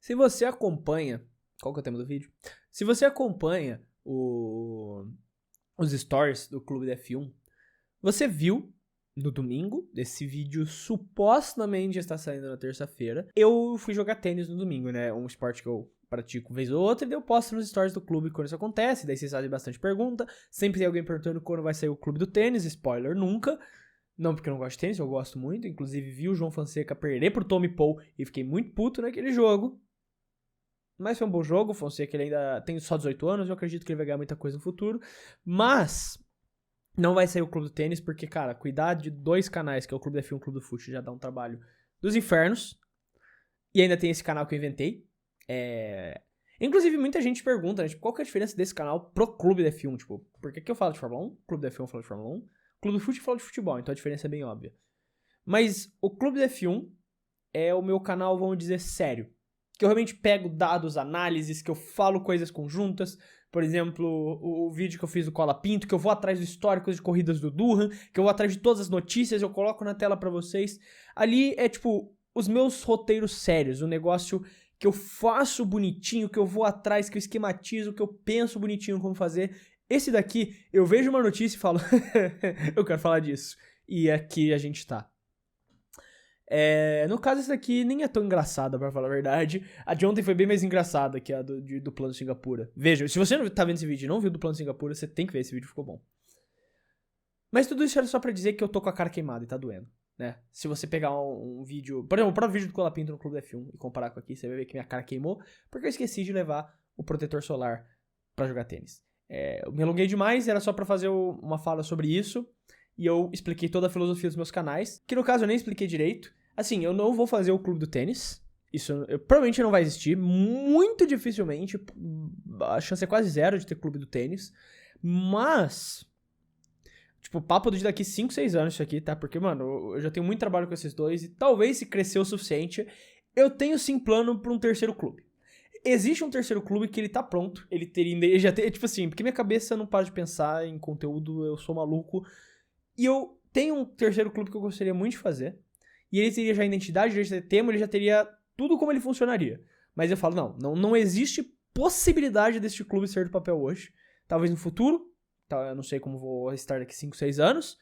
Se você acompanha... Qual que é o tema do vídeo? Se você acompanha os stories do Clube da F1, você viu no domingo, esse vídeo supostamente está saindo na terça-feira, eu fui jogar tênis no domingo, né? Um esporte que eu pratico vez ou outra, e daí eu posto nos stories do clube quando isso acontece, daí vocês fazem bastante pergunta, sempre tem alguém perguntando quando vai sair o clube do tênis, spoiler, nunca. Não porque eu não gosto de tênis, eu gosto muito, inclusive vi o João Fonseca perder pro Tommy Paul e fiquei muito puto naquele jogo. Mas foi um bom jogo, o Fonseca ele ainda tem só 18 anos, eu acredito que ele vai ganhar muita coisa no futuro, mas... Não vai sair o Clube do Tênis, porque, cara, cuidar de dois canais, que é o Clube da F1 e o Clube do Fute, já dá um trabalho dos infernos. E ainda tem esse canal que eu inventei. Inclusive, muita gente pergunta, né, tipo, qual que é a diferença desse canal pro Clube da F1? Tipo, por que eu falo de Fórmula 1? Clube da F1 fala de Fórmula 1. Clube do Fute fala de futebol, então a diferença é bem óbvia. Mas o Clube da F1 é o meu canal, vamos dizer, sério. Que eu realmente pego dados, análises, que eu falo coisas conjuntas. Por exemplo, o vídeo que eu fiz do Cola Pinto, que eu vou atrás do histórico de corridas do Durham, que eu vou atrás de todas as notícias, eu coloco na tela pra vocês. Ali é tipo os meus roteiros sérios, o negócio que eu faço bonitinho, que eu vou atrás, que eu esquematizo, que eu penso bonitinho como fazer. Esse daqui, eu vejo uma notícia e falo, eu quero falar disso. E aqui a gente tá. No caso, essa daqui nem é tão engraçada, pra falar a verdade. A de ontem foi bem mais engraçada que a do Plano Singapura. Veja, se você não tá vendo esse vídeo e não viu do Plano Singapura, você tem que ver, esse vídeo ficou bom. Mas tudo isso era só pra dizer que eu tô com a cara queimada e tá doendo, né? Se você pegar um vídeo... Por exemplo, o próprio vídeo do Colapinto no Clube da F1 e comparar com aqui, você vai ver que minha cara queimou, porque eu esqueci de levar o protetor solar pra jogar tênis. Eu me alonguei demais, era só pra fazer uma fala sobre isso, e eu expliquei toda a filosofia dos meus canais, que no caso eu nem expliquei direito. Assim, eu não vou fazer o Clube do Tênis. Isso provavelmente não vai existir. Muito dificilmente. A chance é quase zero de ter Clube do Tênis. Mas... Tipo, papo de daqui 5, 6 anos isso aqui, tá? Porque, mano, eu já tenho muito trabalho com esses dois. E talvez, se crescer o suficiente, eu tenho sim plano pra um terceiro clube. Existe um terceiro clube que ele tá pronto. Ele já tem... Tipo assim, porque minha cabeça não para de pensar em conteúdo. Eu sou maluco. E eu tenho um terceiro clube que eu gostaria muito de fazer. E ele teria já identidade, ele já teria tema, ele já teria tudo como ele funcionaria. Mas eu falo, não existe possibilidade deste clube sair do papel hoje. Talvez no futuro, eu não sei como vou estar daqui 5, 6 anos,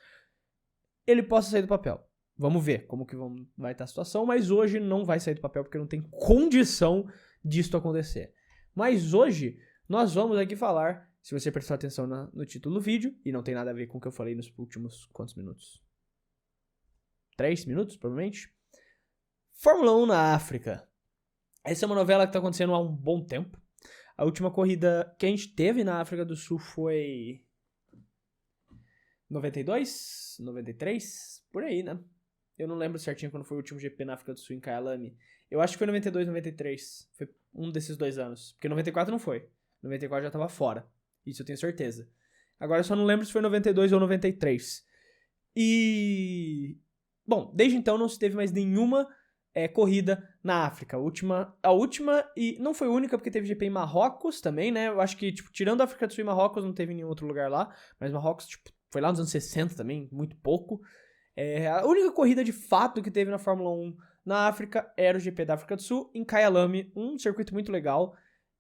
ele possa sair do papel. Vamos ver como que vai estar a situação, mas hoje não vai sair do papel porque não tem condição disso acontecer. Mas hoje nós vamos aqui falar, se você prestar atenção no título do vídeo, e não tem nada a ver com o que eu falei nos últimos quantos minutos? 3 minutos, provavelmente. Fórmula 1 na África. Essa é uma novela que tá acontecendo há um bom tempo. A última corrida que a gente teve na África do Sul foi... 92? 93? Por aí, né? Eu não lembro certinho quando foi o último GP na África do Sul em Kyalami. Eu acho que foi 92, 93. Foi um desses 2 anos. Porque 94 não foi. 94 já tava fora. Isso eu tenho certeza. Agora eu só não lembro se foi 92 ou 93. Bom, desde então não se teve mais nenhuma corrida na África. A última, e não foi única porque teve GP em Marrocos também, né? Eu acho que, tipo, tirando a África do Sul e Marrocos, não teve em nenhum outro lugar lá. Mas Marrocos, tipo, foi lá nos anos 60 também, muito pouco. A única corrida de fato que teve na Fórmula 1 na África era o GP da África do Sul, em Kyalami, um circuito muito legal.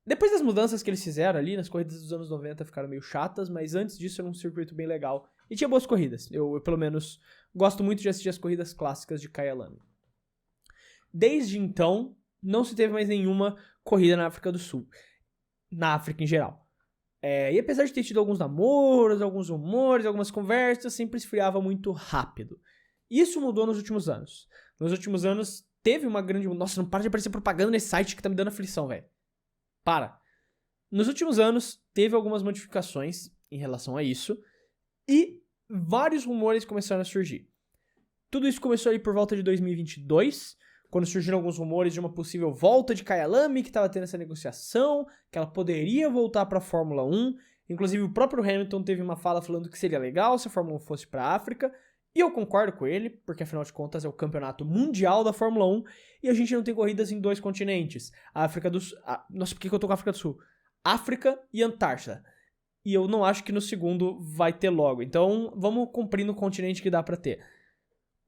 Depois das mudanças que eles fizeram ali, nas corridas dos anos 90 ficaram meio chatas, mas antes disso era um circuito bem legal. E tinha boas corridas. Eu pelo menos, gosto muito de assistir as corridas clássicas de Kyalami. Desde então, não se teve mais nenhuma corrida na África do Sul. Na África em geral. E apesar de ter tido alguns namoros, alguns rumores, algumas conversas, sempre esfriava muito rápido. Isso mudou nos últimos anos. Nos últimos anos, teve uma grande... Nossa, não para de aparecer propaganda nesse site que tá me dando aflição, velho. Para. Nos últimos anos, teve algumas modificações em relação a isso. E vários rumores começaram a surgir. Tudo isso começou ali por volta de 2022, quando surgiram alguns rumores de uma possível volta de Kyalami, que estava tendo essa negociação, que ela poderia voltar para a Fórmula 1. Inclusive o próprio Hamilton teve uma fala falando que seria legal se a Fórmula 1 fosse para a África. E eu concordo com ele, porque afinal de contas é o campeonato mundial da Fórmula 1 e a gente não tem corridas em 2 continentes. A África do Sul... Nossa, por que eu tô com a África do Sul? África e Antártida. E eu não acho que no segundo vai ter logo. Então, vamos cumprir no continente que dá pra ter.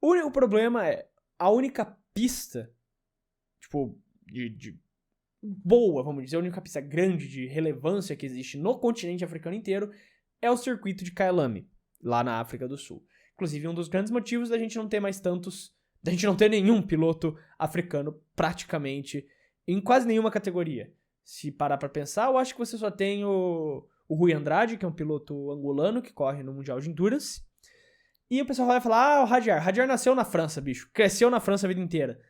O único problema é, a única pista, tipo, de boa, vamos dizer, a única pista grande de relevância que existe no continente africano inteiro é o circuito de Kyalami, lá na África do Sul. Inclusive, um dos grandes motivos da gente não ter da gente não ter nenhum piloto africano praticamente em quase nenhuma categoria. Se parar pra pensar, eu acho que você só tem o Rui Andrade, que é um piloto angolano que corre no Mundial de Endurance. E o pessoal vai falar, o Hadjar nasceu na França, bicho, cresceu na França a vida inteira.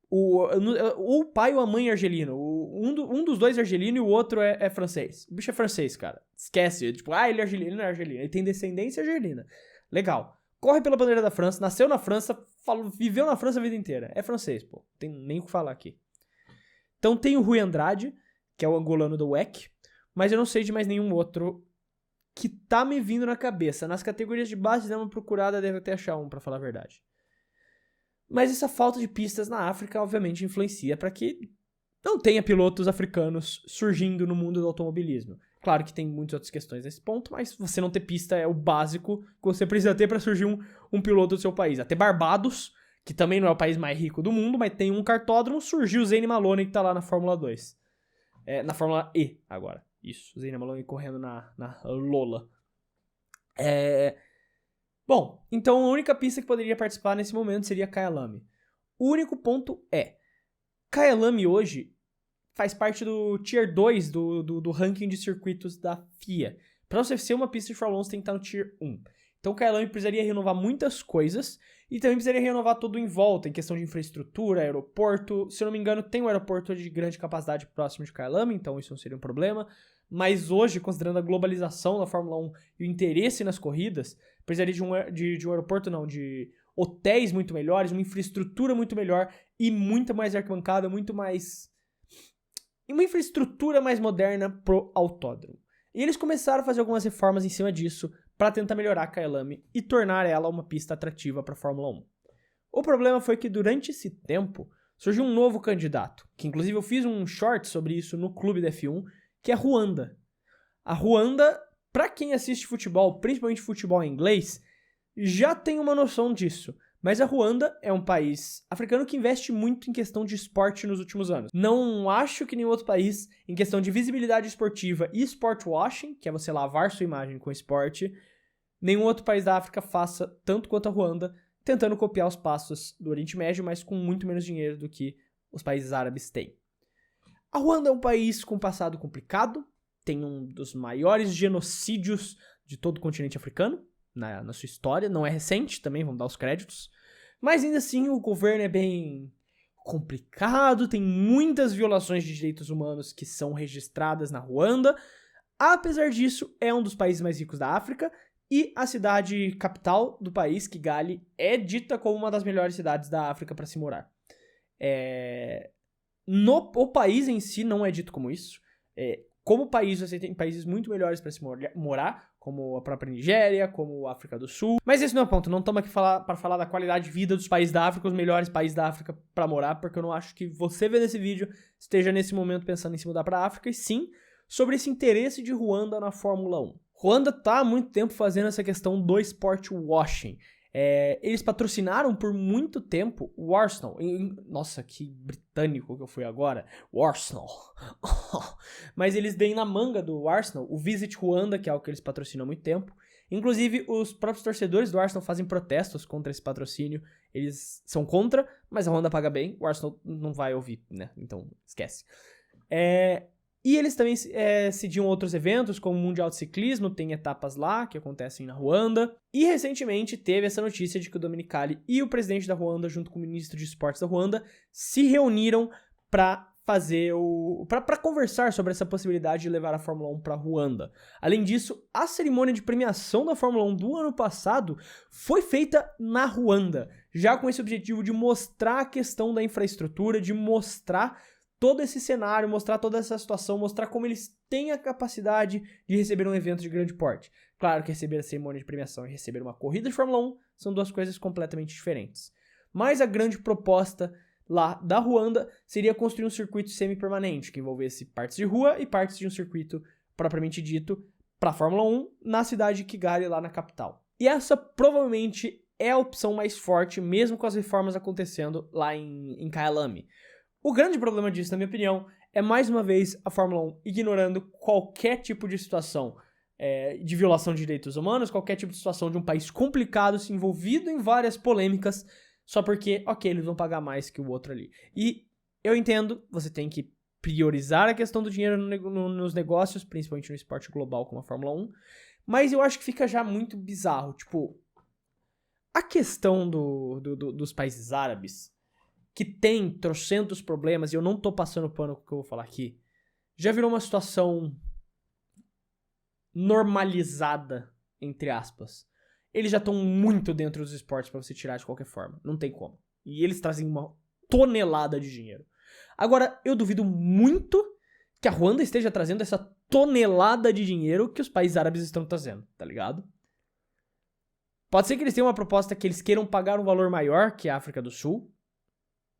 O pai ou a mãe é argelino. Um dos dois é argelino e o outro é francês. O bicho é francês, cara. Esquece. Tipo, ele é argelino, ele não é argelino. Ele tem descendência argelina. Legal. Corre pela bandeira da França, nasceu na França, viveu na França a vida inteira. É francês, pô. Tem nem o que falar aqui. Então tem o Rui Andrade, que é o angolano do WEC, mas eu não sei de mais nenhum outro que tá me vindo na cabeça. Nas categorias de base, dá uma procurada, deve até achar um, pra falar a verdade. Mas essa falta de pistas na África, obviamente, influencia para que não tenha pilotos africanos surgindo no mundo do automobilismo. Claro que tem muitas outras questões nesse ponto, mas você não ter pista é o básico que você precisa ter para surgir um piloto do seu país. Até Barbados, que também não é o país mais rico do mundo, mas tem um kartódromo, surgiu o Zane Maloney, que tá lá na Fórmula 2. Na Fórmula E, agora. Isso, o Zane Maloney correndo na Lola. Bom, então a única pista que poderia participar nesse momento seria Kyalami. O único ponto é, Kyalami hoje faz parte do Tier 2 do ranking de circuitos da FIA. Para você ser uma pista de Fórmula 1, você tem que estar no Tier 1. Então Kyalami precisaria renovar muitas coisas e também precisaria renovar tudo em volta, em questão de infraestrutura, aeroporto. Se eu não me engano, tem um aeroporto de grande capacidade próximo de Kyalami, então isso não seria um problema. Mas hoje, considerando a globalização da Fórmula 1 e o interesse nas corridas, precisaria de um aeroporto, não, de hotéis muito melhores, uma infraestrutura muito melhor e muito mais arquibancada, uma infraestrutura mais moderna pro autódromo. E eles começaram a fazer algumas reformas em cima disso para tentar melhorar a Kyalami e tornar ela uma pista atrativa para a Fórmula 1. O problema foi que durante esse tempo surgiu um novo candidato, que inclusive eu fiz um short sobre isso no clube da F1, que é a Ruanda. A Ruanda, para quem assiste futebol, principalmente futebol em inglês, já tem uma noção disso. Mas a Ruanda é um país africano que investe muito em questão de esporte nos últimos anos. Não acho que nenhum outro país, em questão de visibilidade esportiva e sport washing, que é você lavar sua imagem com esporte, nenhum outro país da África faça tanto quanto a Ruanda, tentando copiar os passos do Oriente Médio, mas com muito menos dinheiro do que os países árabes têm. A Ruanda é um país com passado complicado, tem um dos maiores genocídios de todo o continente africano, na sua história, não é recente também, vamos dar os créditos, mas ainda assim o governo é bem complicado, tem muitas violações de direitos humanos que são registradas na Ruanda. Apesar disso, é um dos países mais ricos da África e a cidade capital do país, Kigali, é dita como uma das melhores cidades da África para se morar. O país em si não é dito como isso. Como país, você tem países muito melhores para se morar, como a própria Nigéria, como a África do Sul. Mas esse não é o ponto, não estamos aqui para falar da qualidade de vida dos países da África, os melhores países da África para morar, porque eu não acho que você vendo esse vídeo esteja nesse momento pensando em se mudar para a África, e sim sobre esse interesse de Ruanda na Fórmula 1. Ruanda está há muito tempo fazendo essa questão do sport washing. Eles patrocinaram por muito tempo o Arsenal. Nossa, que britânico que eu fui agora. O Arsenal. Mas eles deem na manga do Arsenal o Visit Ruanda, que é algo que eles patrocinam há muito tempo. Inclusive, os próprios torcedores do Arsenal fazem protestos contra esse patrocínio. Eles são contra, mas a Ruanda paga bem. O Arsenal não vai ouvir, né? Então, esquece. E eles também cediam outros eventos, como o Mundial de Ciclismo, tem etapas lá que acontecem na Ruanda. E recentemente teve essa notícia de que o Dominicali e o presidente da Ruanda, junto com o ministro de esportes da Ruanda, se reuniram para para conversar sobre essa possibilidade de levar a Fórmula 1 para Ruanda. Além disso, a cerimônia de premiação da Fórmula 1 do ano passado foi feita na Ruanda, já com esse objetivo de mostrar a questão da infraestrutura, de mostrar todo esse cenário, mostrar toda essa situação, mostrar como eles têm a capacidade de receber um evento de grande porte. Claro que receber a cerimônia de premiação e receber uma corrida de Fórmula 1 são duas coisas completamente diferentes. Mas a grande proposta lá da Ruanda seria construir um circuito semi-permanente, que envolvesse partes de rua e partes de um circuito propriamente dito para a Fórmula 1 na cidade de Kigali, lá na capital. E essa provavelmente é a opção mais forte, mesmo com as reformas acontecendo lá em Kyalami. O grande problema disso, na minha opinião, é mais uma vez a Fórmula 1 ignorando qualquer tipo de situação de violação de direitos humanos, qualquer tipo de situação de um país complicado, se envolvido em várias polêmicas, só porque, ok, eles vão pagar mais que o outro ali. E eu entendo, você tem que priorizar a questão do dinheiro nos negócios, principalmente no esporte global como a Fórmula 1, mas eu acho que fica já muito bizarro. Tipo, a questão dos países árabes, que tem trocentos problemas, e eu não tô passando pano com o que eu vou falar aqui, já virou uma situação normalizada, entre aspas. Eles já estão muito dentro dos esportes pra você tirar de qualquer forma. Não tem como. E eles trazem uma tonelada de dinheiro. Agora, eu duvido muito que a Ruanda esteja trazendo essa tonelada de dinheiro que os países árabes estão trazendo, tá ligado? Pode ser que eles tenham uma proposta que eles queiram pagar um valor maior que a África do Sul,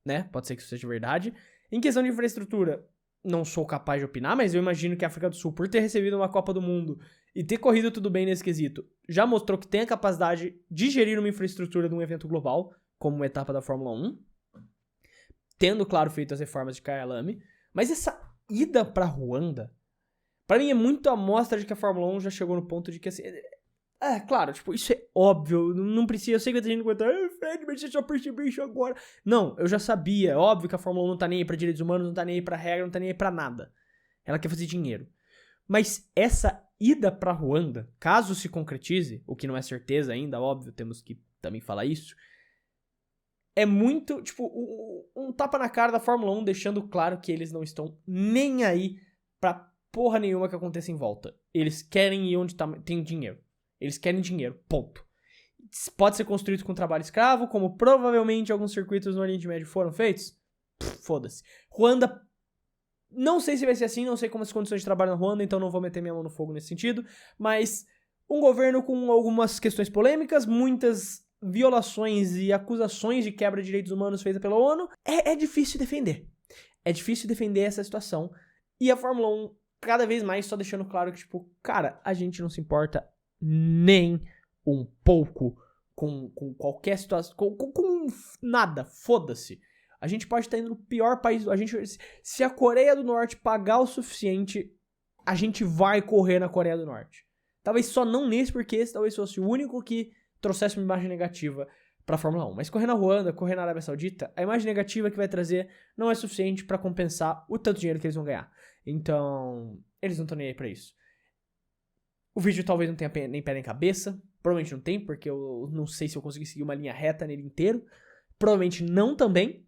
né? Pode ser que isso seja verdade. Em questão de infraestrutura, não sou capaz de opinar, mas eu imagino que a África do Sul, por ter recebido uma Copa do Mundo e ter corrido tudo bem nesse quesito, já mostrou que tem a capacidade de gerir uma infraestrutura de um evento global, como uma etapa da Fórmula 1, tendo, claro, feito as reformas de Kyalami. Mas essa ida pra Ruanda, pra mim é muito amostra de que a Fórmula 1 já chegou no ponto de que, assim... claro, tipo, isso é óbvio, não precisa, eu sei que vai ter gente que vai estar, Fred, mas você só percebeu isso agora. Não, eu já sabia, é óbvio que a Fórmula 1 não tá nem aí pra direitos humanos, não tá nem aí pra regra, não tá nem aí pra nada. Ela quer fazer dinheiro. Mas essa ida pra Ruanda, caso se concretize, o que não é certeza ainda, óbvio, temos que também falar isso, é muito, tipo, um tapa na cara da Fórmula 1, deixando claro que eles não estão nem aí pra porra nenhuma que aconteça em volta. Eles querem ir onde tem dinheiro. Eles querem dinheiro, ponto. Pode ser construído com trabalho escravo, como provavelmente alguns circuitos no Oriente Médio foram feitos. Foda-se. Ruanda, não sei se vai ser assim, não sei como as condições de trabalho na Ruanda, então não vou meter minha mão no fogo nesse sentido, mas um governo com algumas questões polêmicas, muitas violações e acusações de quebra de direitos humanos feitas pela ONU, é difícil defender. É difícil defender essa situação. E a Fórmula 1, cada vez mais, só deixando claro que, tipo, cara, a gente não se importa nem um pouco com qualquer situação, com nada, foda-se. A gente pode estar indo no pior país, se a Coreia do Norte pagar o suficiente, a gente vai correr na Coreia do Norte. Talvez só não nesse, porque esse talvez fosse o único que trouxesse uma imagem negativa pra Fórmula 1. Mas correr na Ruanda, correr na Arábia Saudita, a imagem negativa que vai trazer não é suficiente pra compensar o tanto dinheiro que eles vão ganhar. Então, eles não estão nem aí pra isso. O vídeo talvez não tenha nem pé nem cabeça. Provavelmente não tem, porque eu não sei se eu consegui seguir uma linha reta nele inteiro. Provavelmente não também.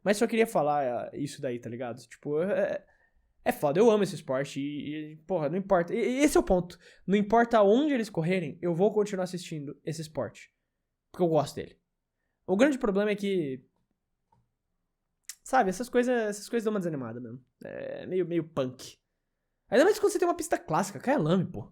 Mas só queria falar isso daí, tá ligado? Tipo, é foda. Eu amo esse esporte e porra, não importa. Esse é o ponto. Não importa onde eles correrem, eu vou continuar assistindo esse esporte. Porque eu gosto dele. O grande problema é que... Sabe, essas coisas dão uma desanimada mesmo. É meio punk. Ainda mais quando você tem uma pista clássica. Kyalami, pô.